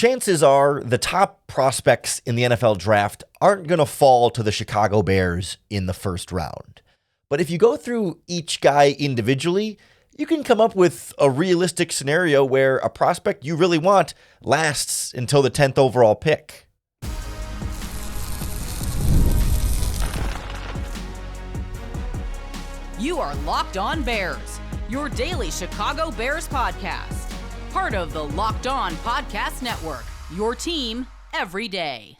chances are the top prospects in the NFL draft aren't going to fall to the Chicago Bears in the first round. But if you go through each guy individually, you can come up with a realistic scenario where a prospect you really want lasts until the 10th overall pick. You are Locked On Bears, your daily Chicago Bears podcast. Part of the Locked On Podcast Network, your team every day.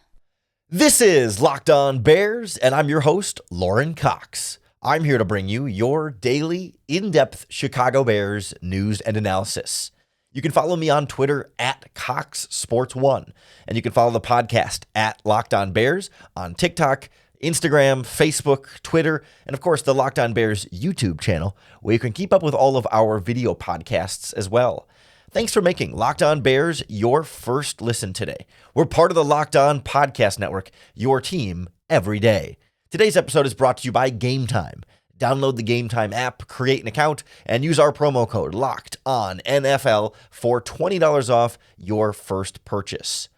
This is Locked On Bears, and I'm your host, Lauren Cox. I'm here to bring you your daily, in-depth Chicago Bears news and analysis. You can follow me on Twitter at CoxSports1, and you can follow the podcast at Locked On Bears on TikTok, Instagram, Facebook, Twitter, and of course the Locked On Bears YouTube channel, where you can keep up with all of our video podcasts as well. Thanks for making Locked On Bears your first listen today. We're part of the Locked On Podcast Network, your team every day. Today's episode is brought to you by Gametime. Download the Gametime app, create an account, and use our promo code LOCKEDONNFL for $20 off your first purchase.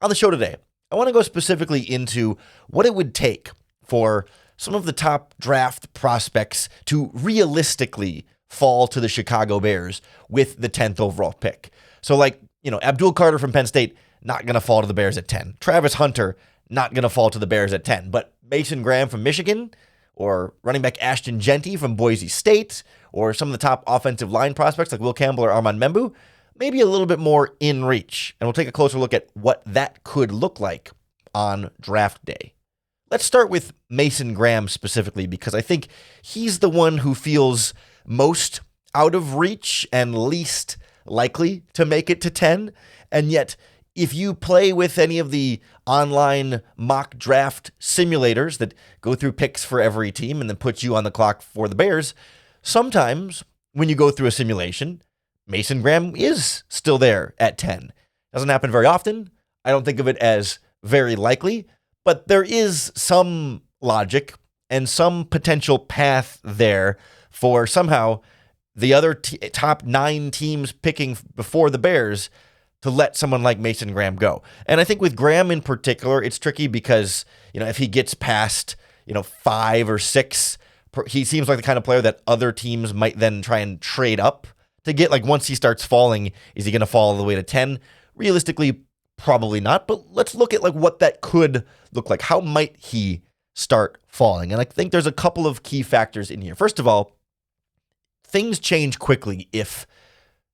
On the show today, I want to go specifically into what it would take for some of the top draft prospects to realistically fall to the Chicago Bears with the 10th overall pick. So Abdul Carter from Penn State, not going to fall to the Bears at 10. Travis Hunter, not going to fall to the Bears at 10. But Mason Graham from Michigan, or running back Ashton Jeanty from Boise State, or some of the top offensive line prospects like Will Campbell or Armand Membou, maybe a little bit more in reach. And we'll take a closer look at what that could look like on draft day. Let's start with Mason Graham specifically, because I think he's the one who feels most out of reach and least likely to make it to 10. And yet, if you play with any of the online mock draft simulators that go through picks for every team and then put you on the clock for the Bears, sometimes when you go through a simulation, Mason Graham is still there at 10. Doesn't happen very often. I don't think of it as very likely, but there is some logic and some potential path there for somehow the other top 9 teams picking before the Bears to let someone like Mason Graham go. And I think with Graham in particular, it's tricky because, if he gets past, 5 or 6, he seems like the kind of player that other teams might then try and trade up to get. Like, once he starts falling, is he going to fall all the way to 10? Realistically, probably not. But let's look at what that could look like. How might he start falling? And I think there's a couple of key factors in here. First of all, things change quickly if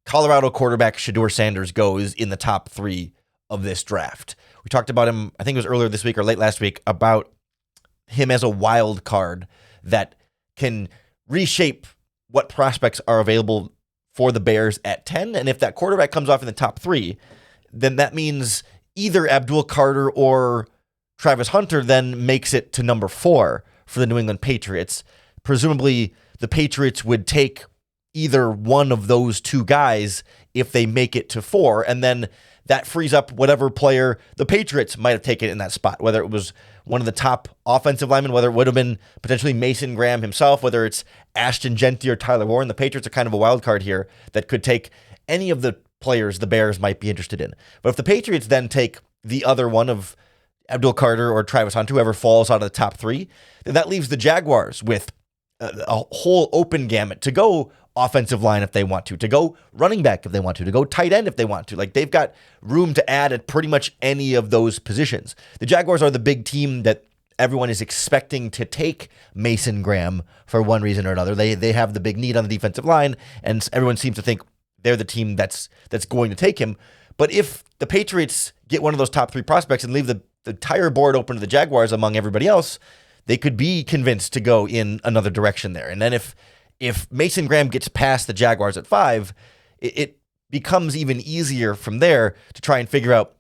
Colorado quarterback Shedeur Sanders goes in the top 3 of this draft. We talked about him, I think it was earlier this week or late last week, about him as a wild card that can reshape what prospects are available for the Bears at 10. And if that quarterback comes off in the top 3, then that means either Abdul Carter or Travis Hunter then makes it to number 4 for the New England Patriots. Presumably, the Patriots would take either one of those 2 guys if they make it to 4, and then that frees up whatever player the Patriots might have taken in that spot, whether it was one of the top offensive linemen, whether it would have been potentially Mason Graham himself, whether it's Ashton Jeanty or Tyler Warren. The Patriots are kind of a wild card here that could take any of the players the Bears might be interested in. But if the Patriots then take the other one of Abdul Carter or Travis Hunter, whoever falls out of the top 3, then that leaves the Jaguars with a whole open gamut to go offensive line if they want to go running back if they want to go tight end if they want to. They've got room to add at pretty much any of those positions. The Jaguars are the big team that everyone is expecting to take Mason Graham for one reason or another. They have the big need on the defensive line, and everyone seems to think they're the team that's going to take him. But if the Patriots get one of those top 3 prospects and leave the entire board open to the Jaguars among everybody else, they could be convinced to go in another direction there. And then if Mason Graham gets past the Jaguars at 5, it becomes even easier from there to try and figure out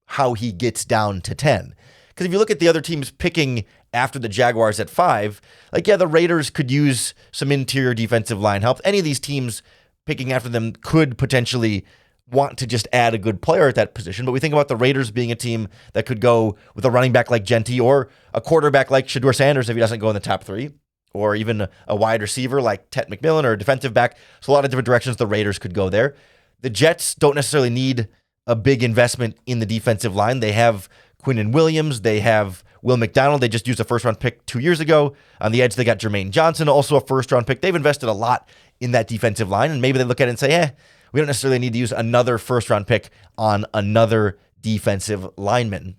how he gets down to 10. Because if you look at the other teams picking after the Jaguars at 5, the Raiders could use some interior defensive line help. Any of these teams picking after them could potentially want to just add a good player at that position. But we think about the Raiders being a team that could go with a running back like Jeanty or a quarterback like Shedeur Sanders if he doesn't go in the top 3, or even a wide receiver like Ted McMillan or a defensive back. So a lot of different directions the Raiders could go there. The Jets don't necessarily need a big investment in the defensive line. They have Quinnen Williams. They have Will McDonald. They just used a first-round pick 2 years ago. On the edge, they got Jermaine Johnson, also a first-round pick. They've invested a lot in that defensive line, and maybe they look at it and say, we don't necessarily need to use another first-round pick on another defensive lineman.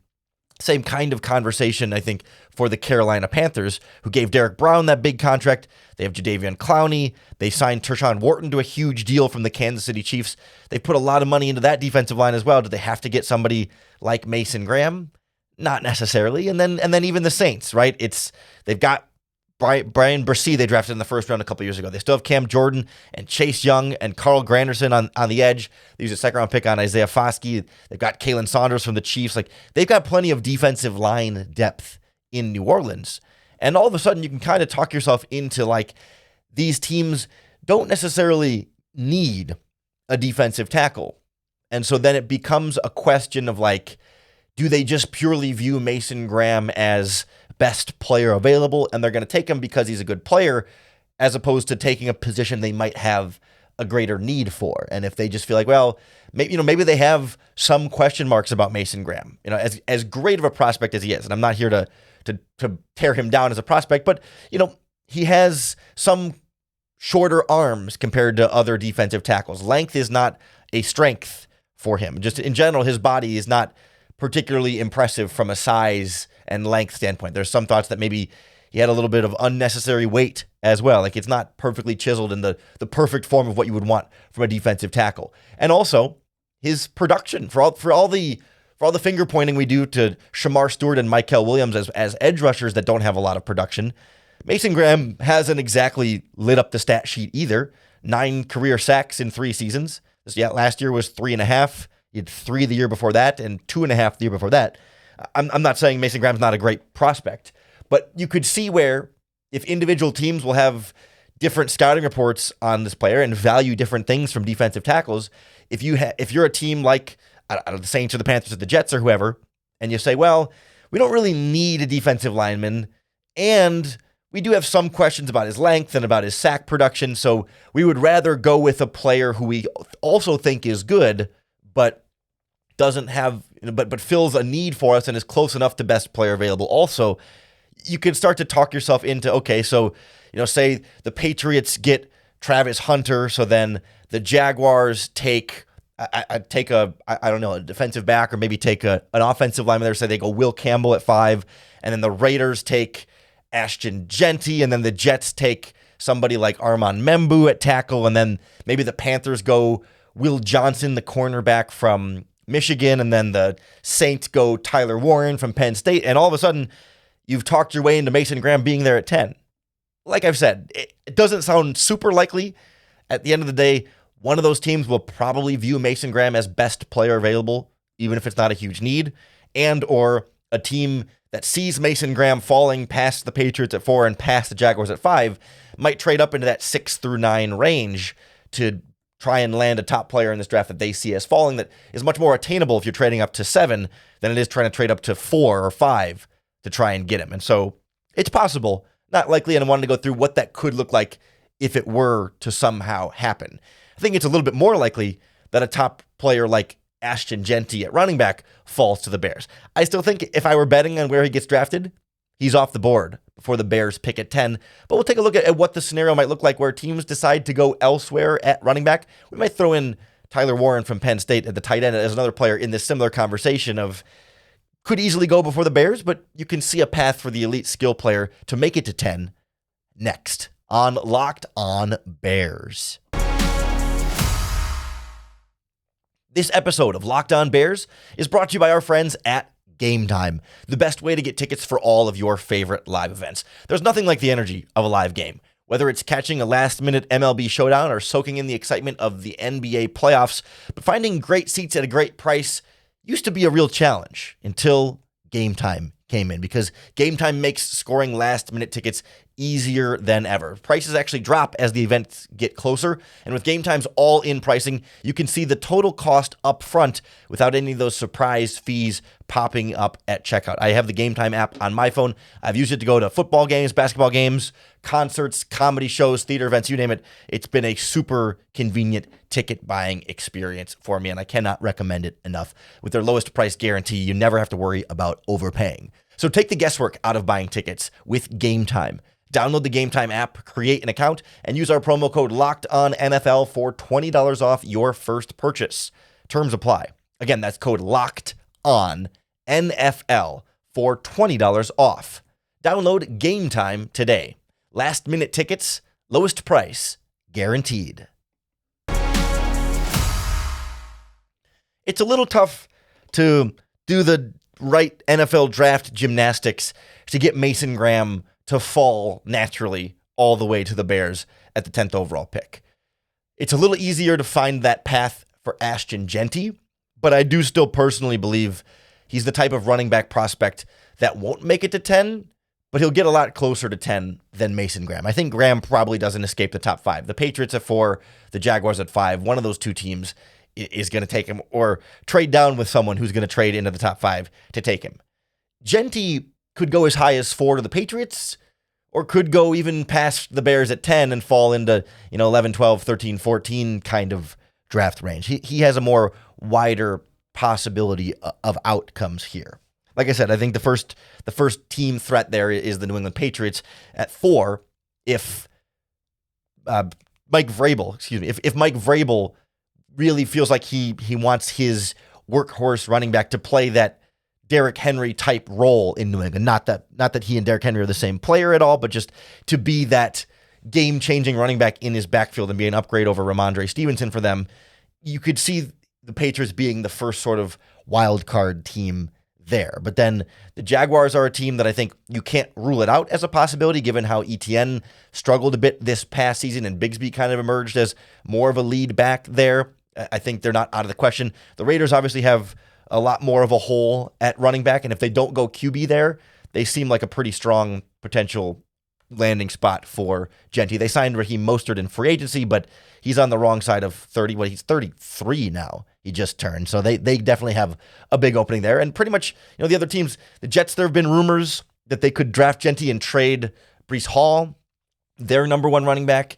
Same kind of conversation, I think, for the Carolina Panthers, who gave Derek Brown that big contract. They have Jadeveon Clowney. They signed Tershawn Wharton to a huge deal from the Kansas City Chiefs. They put a lot of money into that defensive line as well. Do they have to get somebody like Mason Graham? Not necessarily. And then even the Saints, right? They've got Brian Bresee they drafted in the first round a couple years ago. They still have Cam Jordan and Chase Young and Carl Granderson on the edge. They used a second-round pick on Isaiah Foskey. They've got Kalen Saunders from the Chiefs. They've got plenty of defensive line depth in New Orleans. And all of a sudden, you can kind of talk yourself into, these teams don't necessarily need a defensive tackle. And so then it becomes a question of, do they just purely view Mason Graham as best player available, and they're going to take him because he's a good player, as opposed to taking a position they might have a greater need for? And if they just feel maybe they have some question marks about Mason Graham, as great of a prospect as he is, and I'm not here to tear him down as a prospect, but he has some shorter arms compared to other defensive tackles. Length is not a strength for him. Just in general, his body is not particularly impressive from a size and length standpoint. There's some thoughts that maybe he had a little bit of unnecessary weight as well. It's not perfectly chiseled in the perfect form of what you would want from a defensive tackle. And also his production for all the finger pointing we do to Shamar Stewart and Mykel Williams as edge rushers that don't have a lot of production. Mason Graham hasn't exactly lit up the stat sheet either. 9 career sacks in 3 seasons. Last year was 3.5. He had 3 the year before that and 2.5 the year before that. I'm not saying Mason Graham's not a great prospect, but you could see where if individual teams will have different scouting reports on this player and value different things from defensive tackles, if you're a team like the Saints or the Panthers or the Jets or whoever, and you say, we don't really need a defensive lineman, and we do have some questions about his length and about his sack production, so we would rather go with a player who we also think is good, but doesn't have, but fills a need for us and is close enough to best player available. Also, you can start to talk yourself into, okay, so, say the Patriots get Travis Hunter, so then the Jaguars take a defensive back, or maybe take an offensive lineman there, say they go Will Campbell at 5, and then the Raiders take Ashton Jeanty, and then the Jets take somebody like Armand Membou at tackle, and then maybe the Panthers go Will Johnson, the cornerback from Michigan, and then the Saints go Tyler Warren from Penn State, and all of a sudden, you've talked your way into Mason Graham being there at 10. Like I've said, it doesn't sound super likely. At the end of the day, one of those teams will probably view Mason Graham as best player available, even if it's not a huge need, and or a team that sees Mason Graham falling past the Patriots at 4 and past the Jaguars at 5 might trade up into that 6 through 9 range to try and land a top player in this draft that they see as falling, that is much more attainable if you're trading up to 7 than it is trying to trade up to 4 or 5 to try and get him. And so it's possible, not likely, and I wanted to go through what that could look like if it were to somehow happen. I think it's a little bit more likely that a top player like Ashton Jeanty at running back falls to the Bears. I still think if I were betting on where he gets drafted, he's off the board before the Bears pick at 10. But we'll take a look at what the scenario might look like where teams decide to go elsewhere at running back. We might throw in Tyler Warren from Penn State at the tight end as another player in this similar conversation of could easily go before the Bears, but you can see a path for the elite skill player to make it to 10 next on Locked On Bears. This episode of Locked On Bears is brought to you by our friends at Gametime, the best way to get tickets for all of your favorite live events. There's nothing like the energy of a live game. Whether it's catching a last-minute MLB showdown or soaking in the excitement of the NBA playoffs, but finding great seats at a great price used to be a real challenge until Gametime came in, because Gametime makes scoring last-minute tickets easier than ever. Prices actually drop as the events get closer, and with Gametime's all-in pricing, you can see the total cost up front without any of those surprise fees popping up at checkout. I have the Gametime app on my phone. I've used it to go to football games, basketball games, concerts, comedy shows, theater events, you name it. It's been a super convenient ticket buying experience for me, and I cannot recommend it enough. With their lowest price guarantee, you never have to worry about overpaying. So take the guesswork out of buying tickets with Gametime. Download the Gametime app, create an account, and use our promo code LOCKEDONNFL for $20 off your first purchase. Terms apply. Again, that's code LOCKEDONNFL for $20 off. Download Gametime today. Last minute tickets, lowest price, guaranteed. It's a little tough to do the right NFL draft gymnastics to get Mason Graham to fall naturally all the way to the Bears at the 10th overall pick. It's a little easier to find that path for Ashton Jeanty, but I do still personally believe he's the type of running back prospect that won't make it to 10, but he'll get a lot closer to 10 than Mason Graham. I think Graham probably doesn't escape the top 5. The Patriots at 4, the Jaguars at 5. One of those two teams is going to take him, or trade down with someone who's going to trade into the top 5 to take him. Jeanty could go as high as 4 to the Patriots, or could go even past the Bears at 10 and fall into 11, 12, 13, 14 kind of draft range. He has a more wider possibility of outcomes here. Like I said, I think the first team threat there is the New England Patriots at 4. If Mike Vrabel really feels like he wants his workhorse running back to play that Derrick Henry type role in New England. Not that he and Derrick Henry are the same player at all, but just to be that game-changing running back in his backfield and be an upgrade over Ramondre Stevenson for them. You could see the Patriots being the first sort of wild card team there. But then the Jaguars are a team that I think you can't rule it out as a possibility, given how ETN struggled a bit this past season and Bigsby kind of emerged as more of a lead back there. I think they're not out of the question. The Raiders obviously have a lot more of a hole at running back, and if they don't go QB there, they seem like a pretty strong potential landing spot for Jeanty. They signed Raheem Mostert in free agency, but he's on the wrong side of 30. Well, he's 33 now. He just turned. So they definitely have a big opening there. And pretty much, the other teams, the Jets, there have been rumors that they could draft Jeanty and trade Breece Hall, their number one running back.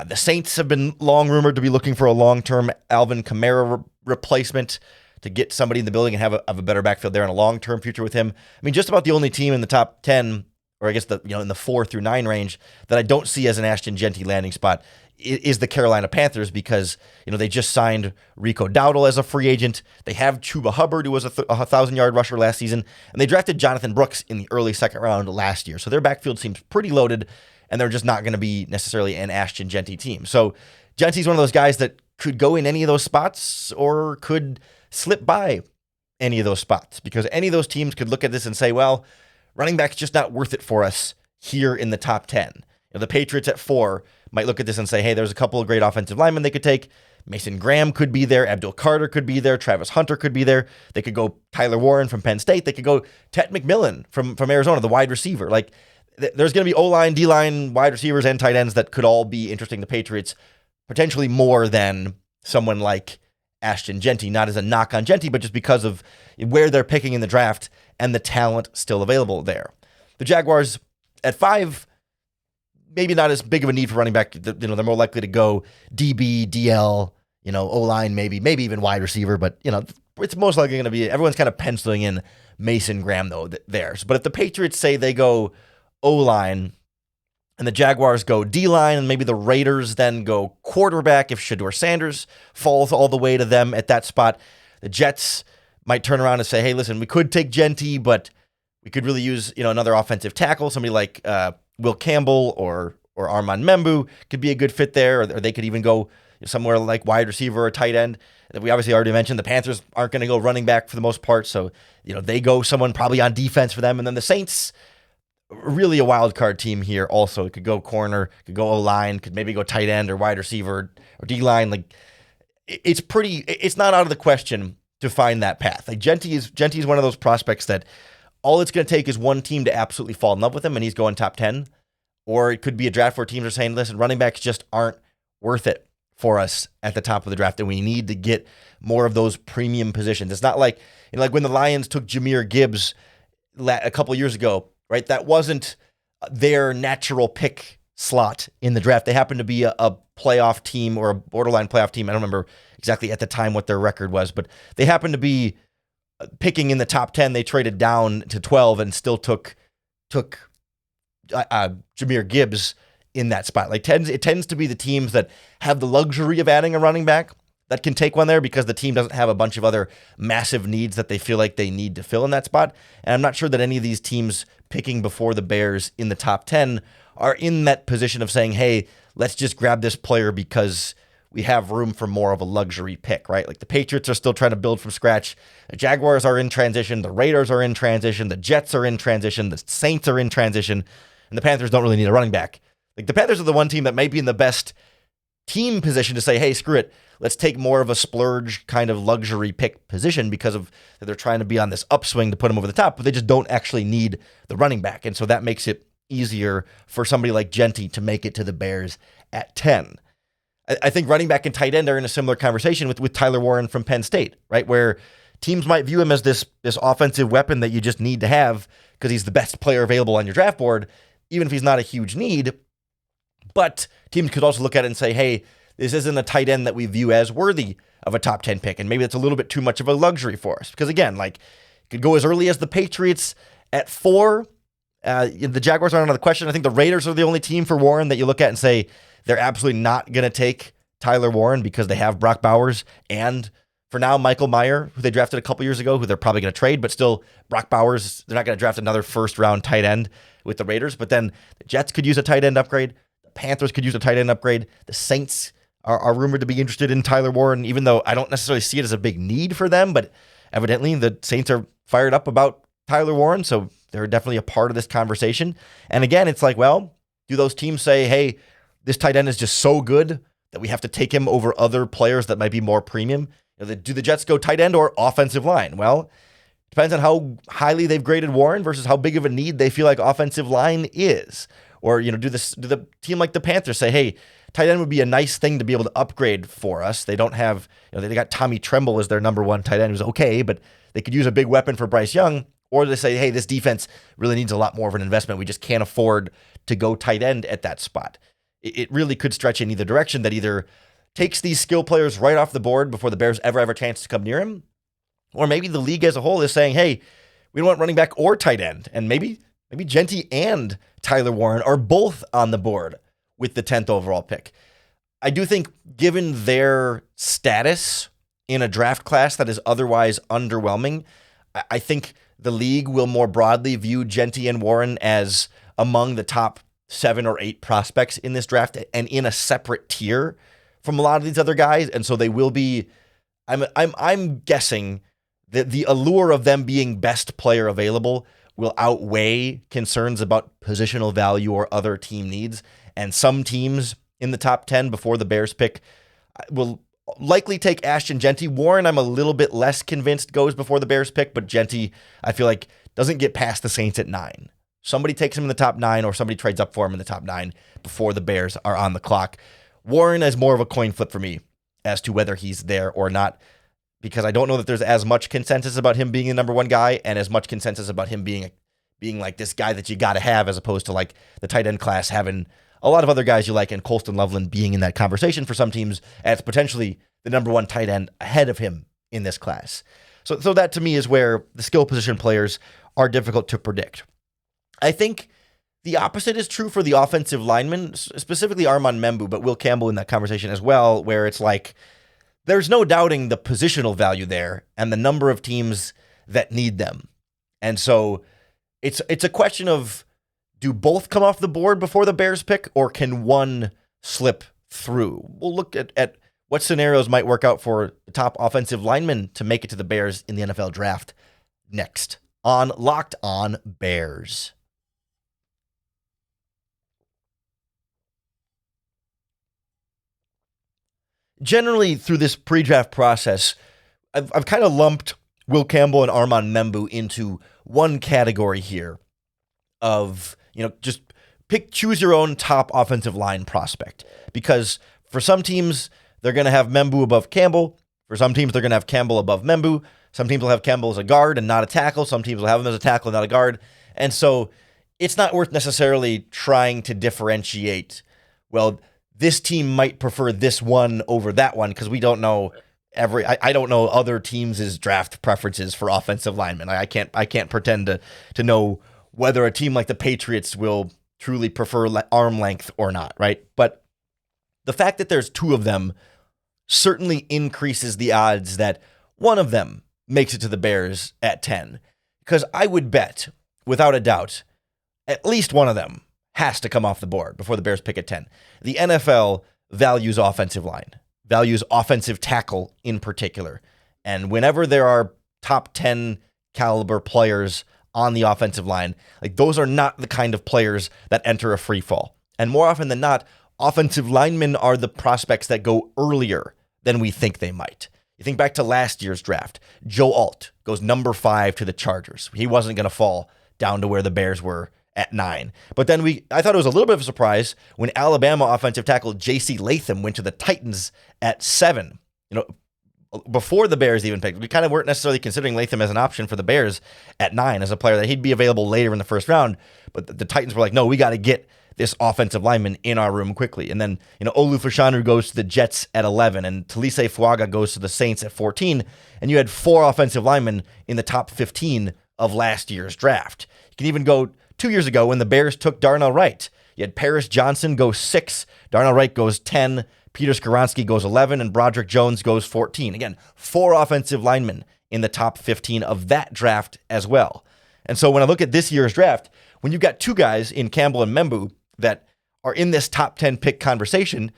The Saints have been long rumored to be looking for a long-term Alvin Kamara replacement to get somebody in the building and have a better backfield there and a long-term future with him. I mean, just about the only team in the top 10, or I guess in the 4 through 9 range that I don't see as an Ashton Jeanty landing spot is the Carolina Panthers, because they just signed Rico Dowdle as a free agent. They have Chuba Hubbard, who was a 1,000-yard rusher last season, and they drafted Jonathan Brooks in the early second round last year. So their backfield seems pretty loaded, and they're just not going to be necessarily an Ashton Jeanty team. So Jeanty's one of those guys that could go in any of those spots or could slip by any of those spots, because any of those teams could look at this and say, well, running back's just not worth it for us here in the top 10. The Patriots at 4 might look at this and say, hey, there's a couple of great offensive linemen they could take. Mason Graham could be there. Abdul Carter could be there. Travis Hunter could be there. They could go Tyler Warren from Penn State. They could go Tet McMillan from Arizona, the wide receiver. Like, there's going to be O-line, D-line, wide receivers, and tight ends that could all be interesting to Patriots, potentially more than someone like Ashton Jeanty, not as a knock on Jeanty, but just because of where they're picking in the draft and the talent still available there. The Jaguars at 5, maybe not as big of a need for running back. They're more likely to go DB, DL, O-line, maybe even wide receiver, but it's most likely going to be, everyone's kind of penciling in Mason Graham though there. But if the Patriots say they go O-line and the Jaguars go D-line, and maybe the Raiders then go quarterback if Shedeur Sanders falls all the way to them at that spot, the Jets might turn around and say, hey, listen, we could take Jeanty, but we could really use another offensive tackle, somebody like Will Campbell or Armand Membou could be a good fit there, or they could even go somewhere like wide receiver or tight end. We obviously already mentioned the Panthers aren't going to go running back for the most part, so they go someone probably on defense for them. And then the Saints, really a wild card team here also. It could go corner, could go O-line, could maybe go tight end or wide receiver or D-line. Like, it's not out of the question to find that path. Like, Jeanty is one of those prospects that all it's going to take is one team to absolutely fall in love with him, and he's going top 10, Or it could be a draft where teams are saying, listen, running backs just aren't worth it for us at the top of the draft, and we need to get more of those premium positions. It's not like, like when the Lions took Jahmyr Gibbs a couple years ago, right? That wasn't their natural pick slot in the draft. They happened to be a playoff team or a borderline playoff team. I don't remember exactly at the time what their record was, but they happened to be picking in the top 10. They traded down to 12 and still took Jahmyr Gibbs in that spot. It tends to be the teams that have the luxury of adding a running back that can take one there because the team doesn't have a bunch of other massive needs that they feel like they need to fill in that spot. And I'm not sure that any of these teams picking before the Bears in the top 10 are in that position of saying, hey, let's just grab this player because we have room for more of a luxury pick, right? Like the Patriots are still trying to build from scratch. The Jaguars are in transition. The Raiders are in transition. The Jets are in transition. The Saints are in transition. And the Panthers don't really need a running back. Like the Panthers are the one team that might be in the best team position to say, hey, screw it. Let's take more of a splurge kind of luxury pick position because of that they're trying to be on this upswing to put them over the top, but they just don't actually need the running back. And so that makes it easier for somebody like Jeanty to make it to the Bears at 10. I think running back and tight end are in a similar conversation with Tyler Warren from Penn State, right? Where teams might view him as this offensive weapon that you just need to have because he's the best player available on your draft board, even if he's not a huge need. But teams could also look at it and say, hey, this isn't a tight end that we view as worthy of a top 10 pick. And maybe that's a little bit too much of a luxury for us. Because again, like it could go as early as the Patriots at 4. The Jaguars aren't another question. I think the Raiders are the only team for Warren that you look at and say they're absolutely not going to take Tyler Warren because they have Brock Bowers and for now, Michael Mayer, who they drafted a couple years ago, who they're probably going to trade, but still Brock Bowers, they're not going to draft another first round tight end with the Raiders. But then the Jets could use a tight end upgrade. The Panthers could use a tight end upgrade. The Saints are rumored to be interested in Tyler Warren, even though I don't necessarily see it as a big need for them, but evidently the Saints are fired up about Tyler Warren, so they're definitely a part of this conversation. And again, it's like, well, do those teams say, hey, this tight end is just so good that we have to take him over other players that might be more premium? Do the Jets go tight end or offensive line? Well, depends on how highly they've graded Warren versus how big of a need they feel like offensive line is. Or, do the team like the Panthers say, hey, tight end would be a nice thing to be able to upgrade for us. They don't have, they got Tommy Tremble as their number one tight end, who's okay, but they could use a big weapon for Bryce Young. Or they say, hey, this defense really needs a lot more of an investment. We just can't afford to go tight end at that spot. It really could stretch in either direction, that either takes these skill players right off the board before the Bears ever have a chance to come near him, or maybe the league as a whole is saying, hey, we don't want running back or tight end, and maybe Jeanty and Tyler Warren are both on the board with the 10th overall pick. I do think given their status in a draft class that is otherwise underwhelming, I think the league will more broadly view Jeanty and Warren as among the top 7 or 8 prospects in this draft and in a separate tier from a lot of these other guys. And so they will be, I'm guessing that the allure of them being best player available will outweigh concerns about positional value or other team needs. And some teams in the top 10 before the Bears pick will likely take Ashton Jeanty. Warren, I'm a little bit less convinced goes before the Bears pick, but Jeanty, I feel like, doesn't get past the Saints at 9. Somebody takes him in the top 9 or somebody trades up for him in the top 9 before the Bears are on the clock. Warren is more of a coin flip for me as to whether he's there or not, because I don't know that there's as much consensus about him being the number one guy and as much consensus about him being like this guy that you got to have, as opposed to like the tight end class having a lot of other guys you like and Colston Loveland being in that conversation for some teams as potentially the number one tight end ahead of him in this class. So that to me is where the skill position players are difficult to predict. I think the opposite is true for the offensive linemen, specifically Armand Membou, but Will Campbell in that conversation as well, where it's like there's no doubting the positional value there and the number of teams that need them. And so it's a question of, do both come off the board before the Bears pick, or can one slip through? We'll look at what scenarios might work out for the top offensive linemen to make it to the Bears in the NFL draft next on Locked On Bears. Generally, through this pre-draft process, I've kind of lumped Will Campbell and Armand Membou into one category here of, just choose your own top offensive line prospect, because for some teams, they're going to have Membou above Campbell. For some teams, they're going to have Campbell above Membou. Some teams will have Campbell as a guard and not a tackle. Some teams will have him as a tackle and not a guard. And so it's not worth necessarily trying to differentiate, well, this team might prefer this one over that one, because we don't know I don't know other teams' draft preferences for offensive linemen. I can't pretend to know whether a team like the Patriots will truly prefer arm length or not, right? But the fact that there's two of them certainly increases the odds that one of them makes it to the Bears at 10. Because I would bet, without a doubt, at least one of them has to come off the board before the Bears pick at 10. The NFL values offensive line, values offensive tackle in particular. And whenever there are top 10 caliber players on the offensive line, like, those are not the kind of players that enter a free fall. And more often than not, offensive linemen are the prospects that go earlier than we think they might. You think back to last year's draft. Joe Alt goes number 5 to the Chargers. He wasn't going to fall down to where the Bears were at 9. But then I thought it was a little bit of a surprise when Alabama offensive tackle J.C. Latham went to the Titans at 7. Before the Bears even picked. We kind of weren't necessarily considering Latham as an option for the Bears at 9 as a player that he'd be available later in the first round. But the Titans were like, no, we got to get this offensive lineman in our room quickly. And then, Olu Fashanu goes to the Jets at 11, and Talise Fuaga goes to the Saints at 14. And you had 4 offensive linemen in the top 15 of last year's draft. You can even go 2 years ago when the Bears took Darnell Wright. You had Paris Johnson go 6, Darnell Wright goes 10, Peter Skoronski goes 11, and Broderick Jones goes 14. Again, 4 offensive linemen in the top 15 of that draft as well. And so when I look at this year's draft, when you've got 2 guys in Campbell and Membou that are in this top 10 pick conversation,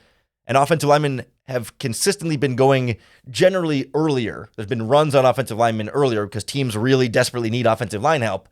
and offensive linemen have consistently been going generally earlier. There's been runs on offensive linemen earlier because teams really desperately need offensive line help.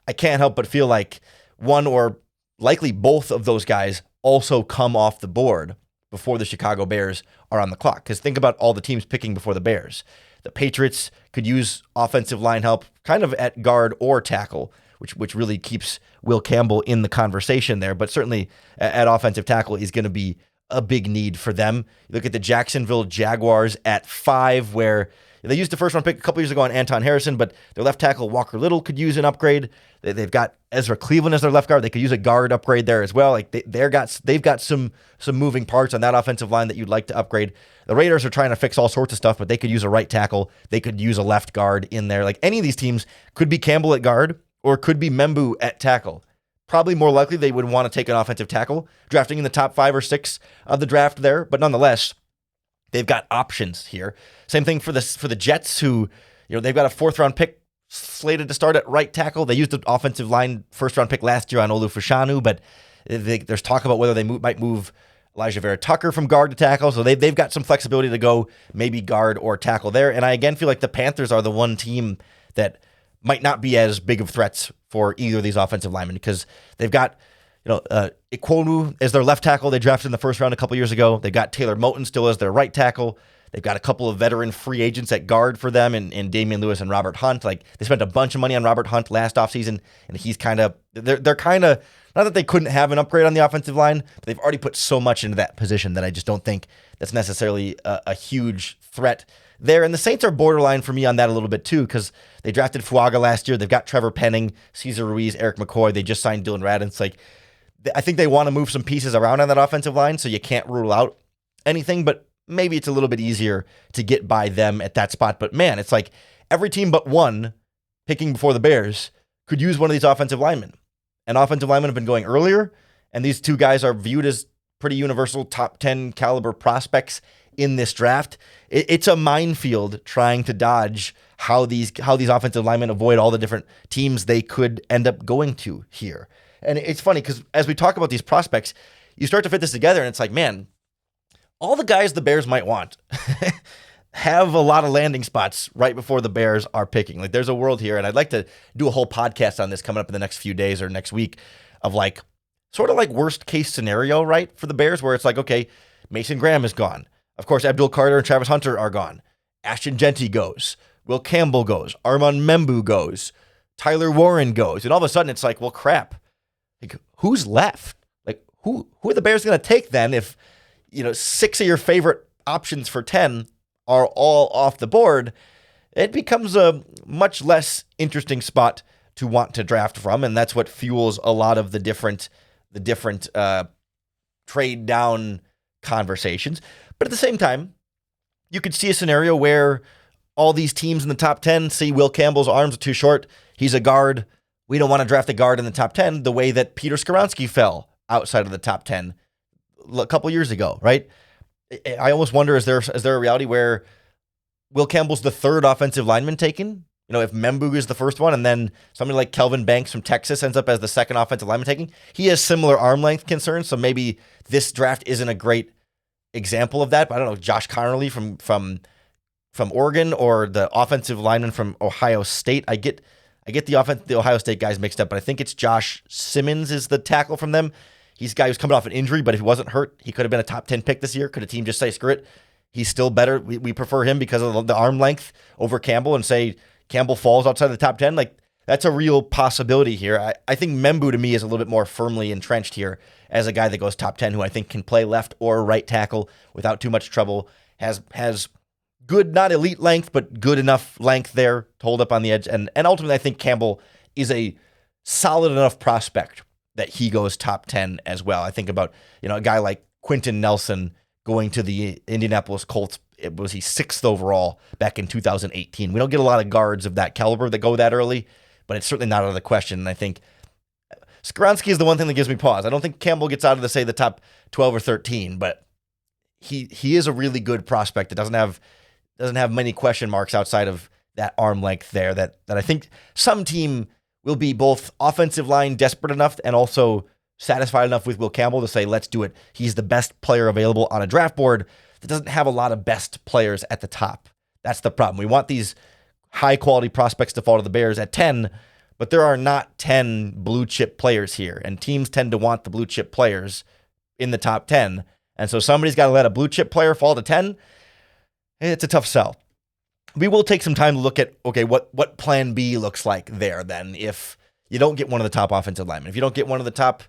I can't help but feel like one or likely both of those guys also come off the board before the Chicago Bears are on the clock. Because think about all the teams picking before the Bears. The Patriots could use offensive line help kind of at guard or tackle, which really keeps Will Campbell in the conversation there. But certainly at offensive tackle is going to be a big need for them. You look at the Jacksonville Jaguars at 5, where they used the first round pick a couple years ago on Anton Harrison, but their left tackle Walker Little could use an upgrade. They've got Ezra Cleveland as their left guard. They could use a guard upgrade there as well. Like they've got some moving parts on that offensive line that you'd like to upgrade. The Raiders are trying to fix all sorts of stuff, but they could use a right tackle. They could use a left guard in there. Like, any of these teams could be Campbell at guard or could be Membou at tackle. Probably more likely they would want to take an offensive tackle, drafting in the top 5 or 6 of the draft there. But nonetheless, they've got options here. Same thing for the Jets, who, they've got a 4th round pick slated to start at right tackle. They used the offensive line 1st round pick last year on Olu Fashanu, but there's talk about whether they might move Elijah Vera Tucker from guard to tackle. So they've got some flexibility to go maybe guard or tackle there. And I again feel like the Panthers are the one team that might not be as big of threats for either of these offensive linemen, because they've got Ikwonu as their left tackle. They drafted in the 1st round a couple years ago. They've got Taylor Moton still as their right tackle. They've got a couple of veteran free agents at guard for them in Damian Lewis and Robert Hunt. Like, they spent a bunch of money on Robert Hunt last offseason, and he's they're kind of, not that they couldn't have an upgrade on the offensive line, but they've already put so much into that position that I just don't think that's necessarily a huge threat there. And the Saints are borderline for me on that a little bit too, because they drafted Fuaga last year. They've got Trevor Penning, Cesar Ruiz, Eric McCoy. They just signed Dylan Radin. It's like, I think they want to move some pieces around on that offensive line, so you can't rule out anything, but maybe it's a little bit easier to get by them at that spot. But man, it's like every team but one picking before the Bears could use one of these offensive linemen. And offensive linemen have been going earlier, and these 2 guys are viewed as pretty universal top 10 caliber prospects in this draft. It's a minefield trying to dodge how these offensive linemen avoid all the different teams they could end up going to here. And it's funny because as we talk about these prospects, you start to fit this together, and it's like, man, all the guys the Bears might want have a lot of landing spots right before the Bears are picking. Like, there's a world here, and I'd like to do a whole podcast on this coming up in the next few days or next week of like sort of like worst case scenario, right, for the Bears, where it's like, okay, Mason Graham is gone. Of course, Abdul Carter and Travis Hunter are gone. Ashton Jeanty goes. Will Campbell goes. Armand Membou goes. Tyler Warren goes. And all of a sudden, it's like, well, crap. Like, who's left? who are the Bears going to take then if, 6 of your favorite options for 10 are all off the board? It becomes a much less interesting spot to want to draft from, and that's what fuels a lot of the different trade down conversations. But at the same time, you could see a scenario where all these teams in the top 10 see Will Campbell's arms are too short. He's a guard. We don't want to draft a guard in the top 10 the way that Peter Skoronski fell outside of the top 10 a couple years ago, right? I almost wonder, is there a reality where Will Campbell's the third offensive lineman taken? If Membou is the first one and then somebody like Kelvin Banks from Texas ends up as the second offensive lineman taken, he has similar arm length concerns, so maybe this draft isn't a great example of that. But I don't know, Josh Connerly from Oregon or the offensive lineman from Ohio State. I get the Ohio State guys mixed up, but I think it's Josh Simmons is the tackle from them. He's a guy who's coming off an injury, but if he wasn't hurt, he could have been a top 10 pick this year. Could a team just say, screw it, he's still better? We prefer him because of the arm length over Campbell, and say Campbell falls outside the top 10. Like, that's a real possibility here. I think Membou to me is a little bit more firmly entrenched here as a guy that goes top 10 who I think can play left or right tackle without too much trouble, has good, not elite length, but good enough length there to hold up on the edge. And ultimately, I think Campbell is a solid enough prospect that he goes top 10 as well. I think about, a guy like Quentin Nelson going to the Indianapolis Colts. Was he 6th overall back in 2018? We don't get a lot of guards of that caliber that go that early, but it's certainly not out of the question. And I think Skoronski is the one thing that gives me pause. I don't think Campbell gets out of the top 12 or 13, but he is a really good prospect that doesn't have many question marks outside of that arm length there that I think some team will be both offensive line desperate enough and also satisfied enough with Will Campbell to say, let's do it. He's the best player available on a draft board that doesn't have a lot of best players at the top. That's the problem. We want these high-quality prospects to fall to the Bears at 10, but there are not 10 blue-chip players here, and teams tend to want the blue-chip players in the top 10, and so somebody's got to let a blue-chip player fall to 10. It's a tough sell. We will take some time to look at, okay, what plan B looks like there then if you don't get one of the top offensive linemen, if you don't get one of the top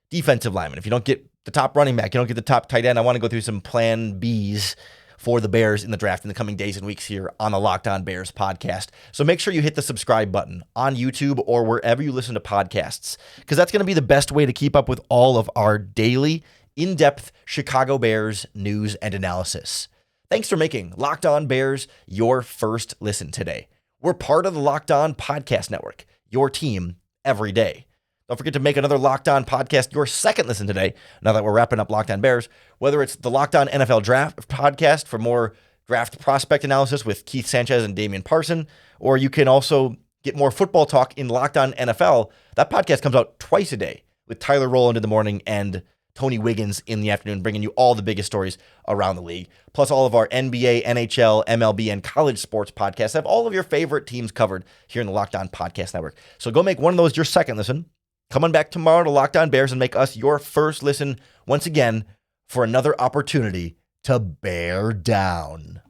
defensive linemen, if you don't get the top running back, you don't get the top tight end. I want to go through some plan Bs for the Bears in the draft in the coming days and weeks here on the Locked On Bears podcast. So make sure you hit the subscribe button on YouTube or wherever you listen to podcasts, because that's going to be the best way to keep up with all of our daily, in-depth Chicago Bears news and analysis. Thanks for making Locked On Bears your first listen today. We're part of the Locked On Podcast Network, your team every day. Don't forget to make another Locked On podcast your second listen today, now that we're wrapping up Locked On Bears, whether it's the Locked On NFL Draft podcast for more draft prospect analysis with Keith Sanchez and Damian Parson, or you can also get more football talk in Locked On NFL. That podcast comes out twice a day with Tyler Rowland in the morning and Tony Wiggins in the afternoon, bringing you all the biggest stories around the league. Plus, all of our NBA, NHL, MLB, and college sports podcasts have all of your favorite teams covered here in the Locked On Podcast Network. So go make one of those your second listen. Come on back tomorrow to Locked On Bears and make us your first listen once again for another opportunity to bear down.